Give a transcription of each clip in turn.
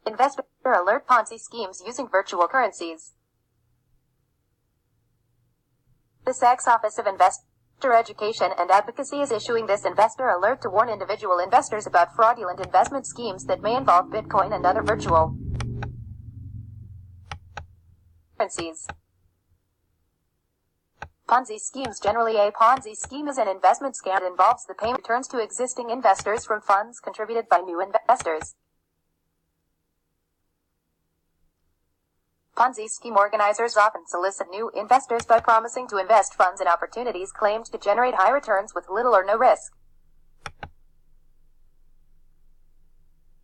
Investor alert: Ponzi schemes using virtual currencies. The SEC's Office of Investor Education and Advocacy is issuing this investor alert to warn individual investors about fraudulent investment schemes that may involve Bitcoin and other virtual currencies. Ponzi schemes. Generally, a Ponzi scheme is an investment scam that involves the payment returns to existing investors from funds contributed by new investors. Ponzi scheme organizers often solicit new investors by promising to invest funds in opportunities claimed to generate high returns with little or no risk.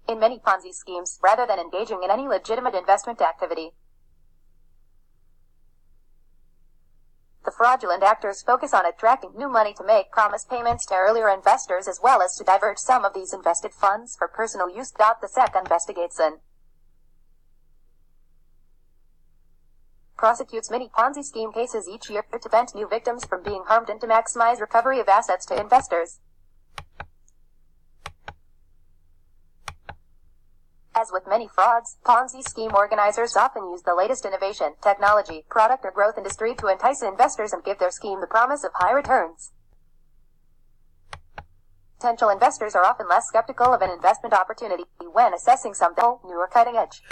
In many Ponzi schemes, rather than engaging in any legitimate investment activity, the fraudulent actors focus on attracting new money to make promised payments to earlier investors as well as to divert some of these invested funds for personal use. The SEC investigates and prosecutes many Ponzi scheme cases each year to prevent new victims from being harmed and to maximize recovery of assets to investors. As with many frauds, Ponzi scheme organizers often use the latest innovation, technology, product or growth industry to entice investors and give their scheme the promise of high returns. Potential investors are often less skeptical of an investment opportunity when assessing something new or cutting edge.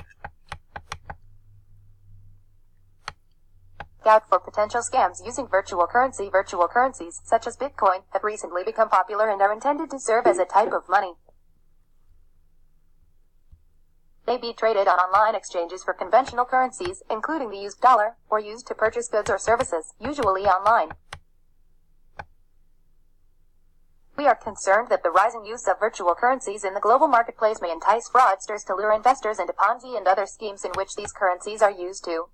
Out for potential scams using virtual currency. Virtual currencies, such as Bitcoin, have recently become popular and are intended to serve as a type of money. They be traded on online exchanges for conventional currencies, including the used dollar, or used to purchase goods or services, usually online. We are concerned that the rising use of virtual currencies in the global marketplace may entice fraudsters to lure investors into Ponzi and other schemes in which these currencies are used to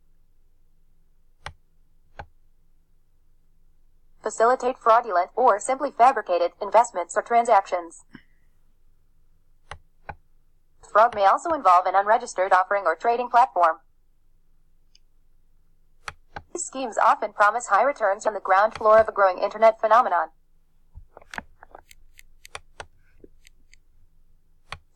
facilitate fraudulent or simply fabricated investments or transactions. Fraud may also involve an unregistered offering or trading platform. These schemes often promise high returns on the ground floor of a growing internet phenomenon.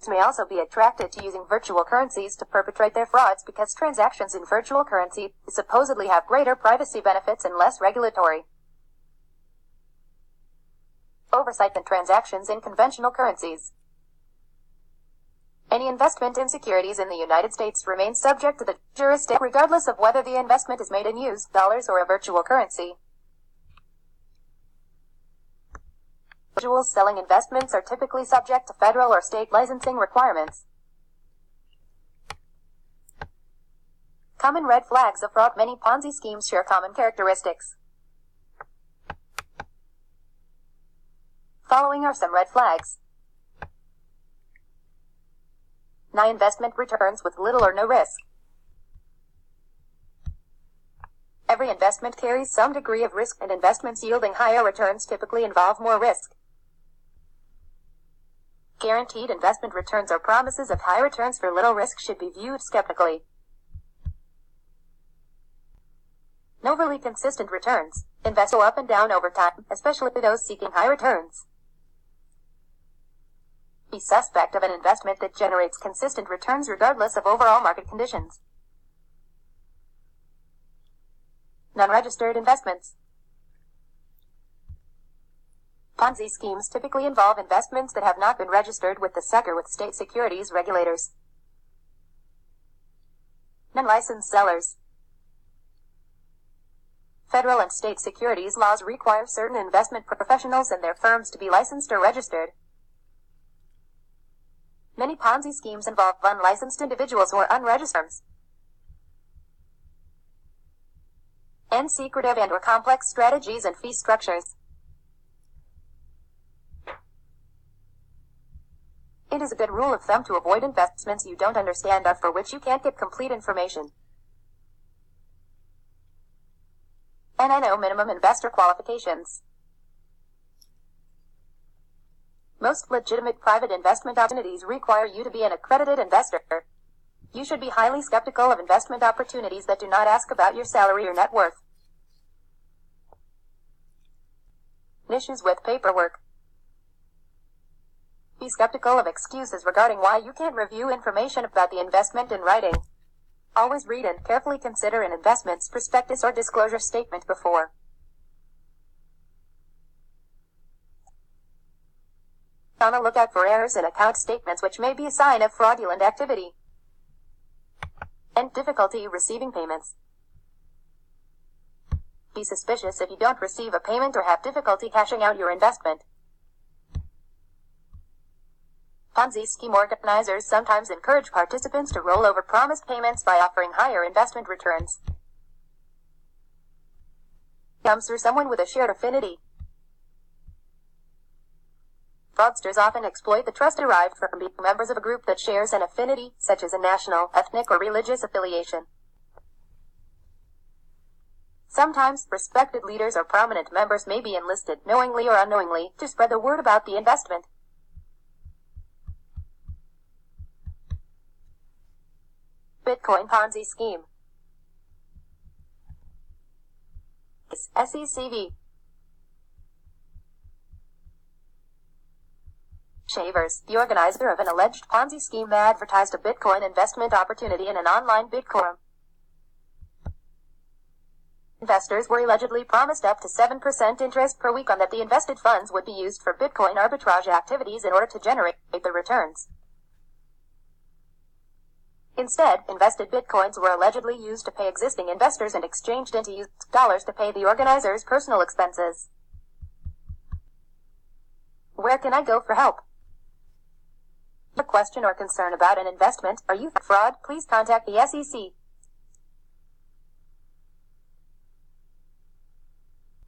May also be attracted to using virtual currencies to perpetrate their frauds because transactions in virtual currency supposedly have greater privacy benefits and less regulatory oversight than transactions in conventional currencies. Any investment in securities in the United States remains subject to the jurisdiction regardless of whether the investment is made in US dollars or a virtual currency. Individuals selling investments are typically subject to federal or state licensing requirements. Common red flags of fraud. Many Ponzi schemes share common characteristics. Following are some red flags. High investment returns with little or no risk. Every investment carries some degree of risk, and investments yielding higher returns typically involve more risk. Guaranteed investment returns or promises of high returns for little risk should be viewed skeptically. Overly consistent returns. Invest go up and down over time, especially those seeking high returns. Be suspect of an investment that generates consistent returns regardless of overall market conditions. Non-registered investments. Ponzi schemes typically involve investments that have not been registered with the SEC or with state securities regulators. Non-licensed sellers. Federal and state securities laws require certain investment professionals and their firms to be licensed or registered. Many Ponzi schemes involve unlicensed individuals or unregistered firms. And secretive and/or complex strategies and fee structures. It is a good rule of thumb to avoid investments you don't understand or for which you can't get complete information. And I know minimum investor qualifications. Most legitimate private investment opportunities require you to be an accredited investor. You should be highly skeptical of investment opportunities that do not ask about your salary or net worth. Issues with paperwork. Be skeptical of excuses regarding why you can't review information about the investment in writing. Always read and carefully consider an investment's prospectus or disclosure statement before. On the lookout for errors in account statements which may be a sign of fraudulent activity. And difficulty receiving payments. Be suspicious if you don't receive a payment or have difficulty cashing out your investment. Ponzi scheme organizers sometimes encourage participants to roll over promised payments by offering higher investment returns. Comes through someone with a shared affinity. Fraudsters often exploit the trust derived from being members of a group that shares an affinity, such as a national, ethnic, or religious affiliation. Sometimes, respected leaders or prominent members may be enlisted, knowingly or unknowingly, to spread the word about the investment. Bitcoin Ponzi scheme. SECV. Shavers, the organizer of an alleged Ponzi scheme, advertised a Bitcoin investment opportunity in an online bid forum. Investors were allegedly promised up to 7% interest per week on that the invested funds would be used for Bitcoin arbitrage activities in order to generate the returns. Instead, invested Bitcoins were allegedly used to pay existing investors and exchanged into used dollars to pay the organizer's personal expenses. Where can I go for help? A question or concern about an investment, are you fraud? Please contact the SEC.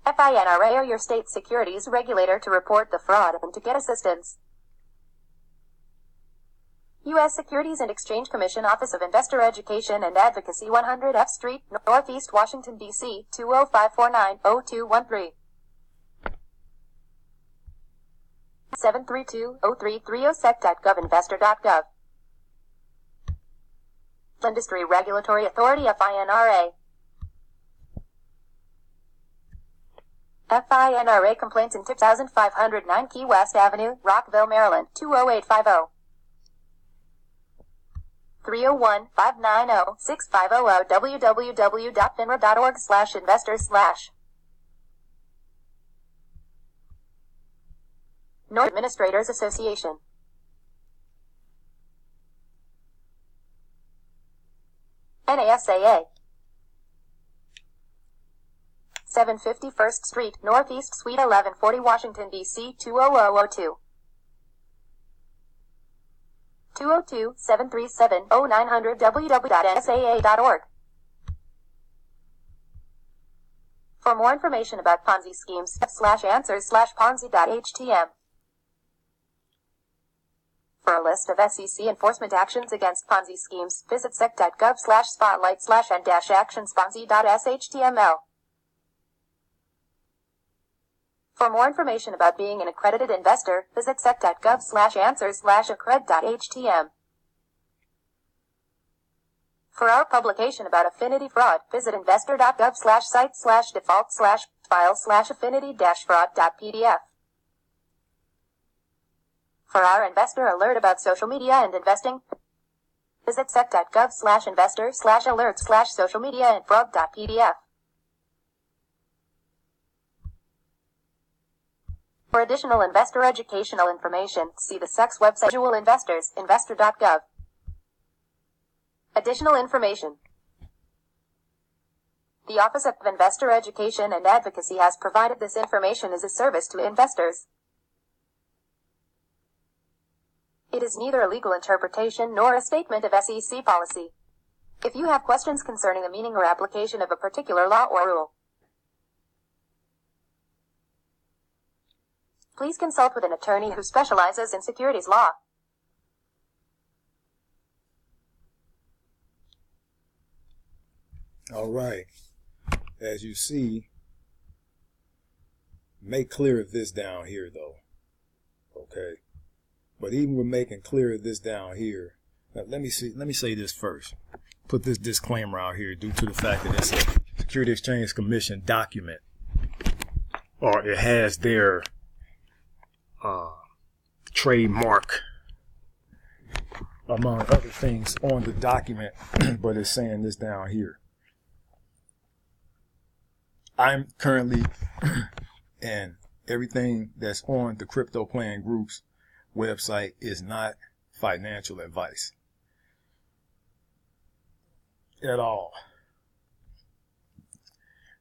FINRA or your state securities regulator to report the fraud and to get assistance. U.S. Securities and Exchange Commission Office of Investor Education and Advocacy, 100 F Street, Northeast Washington, D.C., 20549-0213. 732-0330sec.govinvestor.gov. Industry Regulatory Authority FINRA. FINRA complaints in 2509 Key West Avenue, Rockville, Maryland, 20850. 301-590-6500 www.finra.org/investors/ North Administrators Association. NASAA. 750 First Street, Northeast Suite 1140, Washington, D.C. 20002. 202-737-0900 www.nsaa.org. For more information about Ponzi schemes, /answers/ponzi.htm. For a list of SEC enforcement actions against Ponzi schemes, visit sec.gov/spotlight/and-actionsponzi.shtml. For more information about being an accredited investor, visit sec.gov/answers/accred.htm. For our publication about affinity fraud, visit investor.gov/site/default/file/affinity-fraud.pdf. For our investor alert about social media and investing, visit sec.gov/investor/alerts/social-media-and-fraud.pdf. For additional investor educational information, see the SEC's website. Individual investors, investor.gov. Additional information. The Office of Investor Education and Advocacy has provided this information as a service to investors. It is neither a legal interpretation nor a statement of SEC policy. If you have questions concerning the meaning or application of a particular law or rule, please consult with an attorney who specializes in securities law. All right. As you see, make clear of this down here, though. Okay. But even with making clear of this down here, now let me say this first. Put this disclaimer out here due to the fact that it's a Security Exchange Commission document, or it has their trademark, among other things, on the document, but it's saying this down here. I'm currently, and everything that's on the Crypto Plan Group's website is not financial advice at all.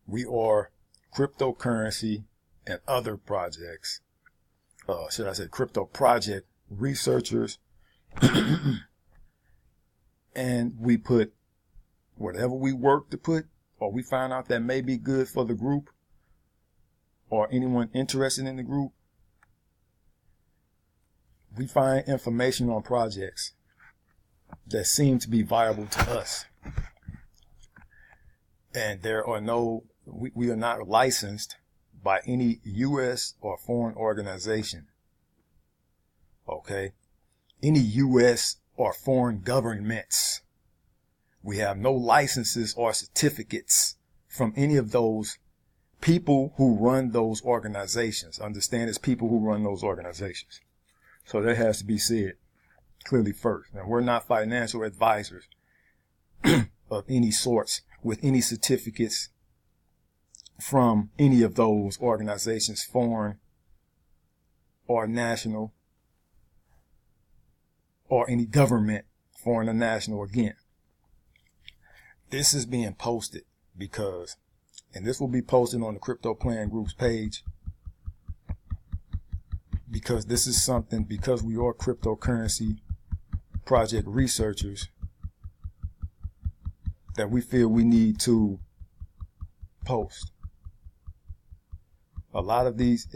We are cryptocurrency and other projects, should I say crypto project researchers, and we put whatever we work to put, or we find out that may be good for the group or anyone interested in the group. We find information on projects that seem to be viable to us. And there are no, we are not licensed by any U.S. or foreign organization. Okay? Any U.S. or foreign governments. We have no licenses or certificates from any of those people who run those organizations. Understand, it's people who run those organizations. So that has to be said clearly first. Now, we're not financial advisors of any sorts with any certificates from any of those organizations, foreign or national, or any government, foreign or national. Again, this is being posted because, and this will be posted on the Crypto Plan Group's page, because this is something, because we are cryptocurrency project researchers, that we feel we need to post. A lot of these,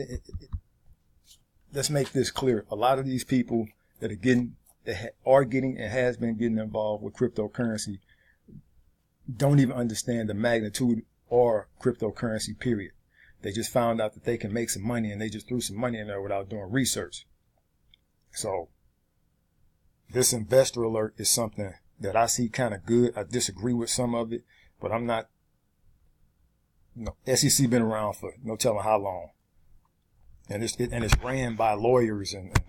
let's make this clear, a lot of these people that are getting and has been getting involved with cryptocurrency don't even understand the magnitude or cryptocurrency, period. They just found out that they can make some money and they just threw some money in there without doing research. So this investor alert is something that I see kind of good. I disagree with some of it, but I'm not, SEC been around for no telling how long. And it's ran by lawyers and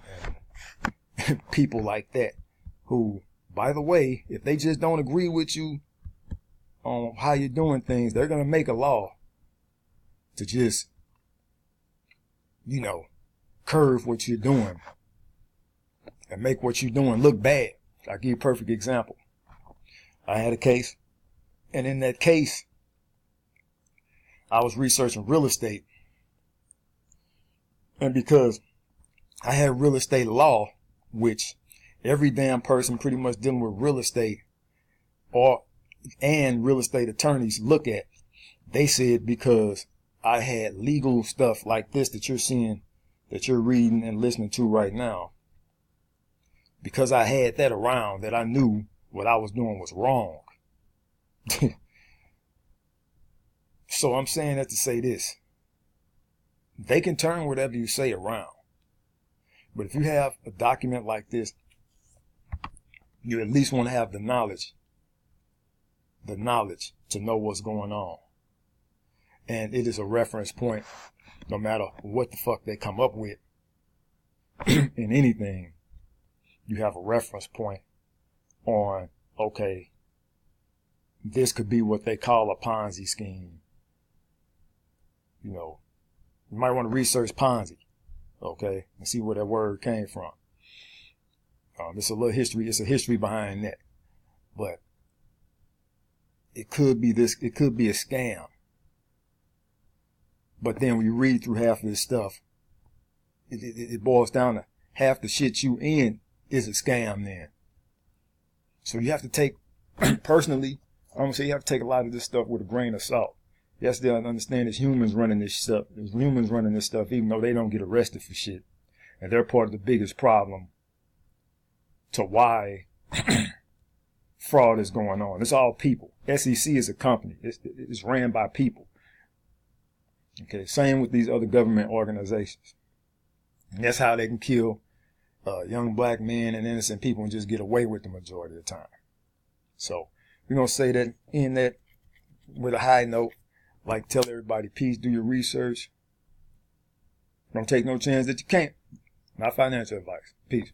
people like that who, by the way, if they just don't agree with you on how you're doing things, they're going to make a law to just, curve what you're doing and make what you're doing look bad. I'll give you a perfect example. I had a case, and in that case, I was researching real estate. And because I had real estate law, which every damn person pretty much dealing with real estate and real estate attorneys look at, they said because I had legal stuff like this that you're seeing, that you're reading and listening to right now, because I had that around, that I knew what I was doing was wrong. So I'm saying that to say this. They can turn whatever you say around. But if you have a document like this, you at least want to have the knowledge to know what's going on. And it is a reference point, no matter what the fuck they come up with in anything. You have a reference point on, okay, this could be what they call a Ponzi scheme. You might want to research Ponzi, okay, and see where that word came from. It's a little history. It's a history behind that, but it could be this. It could be a scam. But then when you read through half of this stuff, it boils down to half the shit you in is a scam then. So you have to take, personally, I'm going to say you have to take a lot of this stuff with a grain of salt. Yes, they understand it's humans running this stuff. There's humans running this stuff, even though they don't get arrested for shit. And they're part of the biggest problem to why fraud is going on. It's all people. SEC is a company. It's ran by people. Okay, same with these other government organizations. And that's how they can kill young black men and innocent people and just get away with the majority of the time. So we're going to say that in that with a high note, like tell everybody, peace, do your research. Don't take no chance that you can't. Not financial advice. Peace.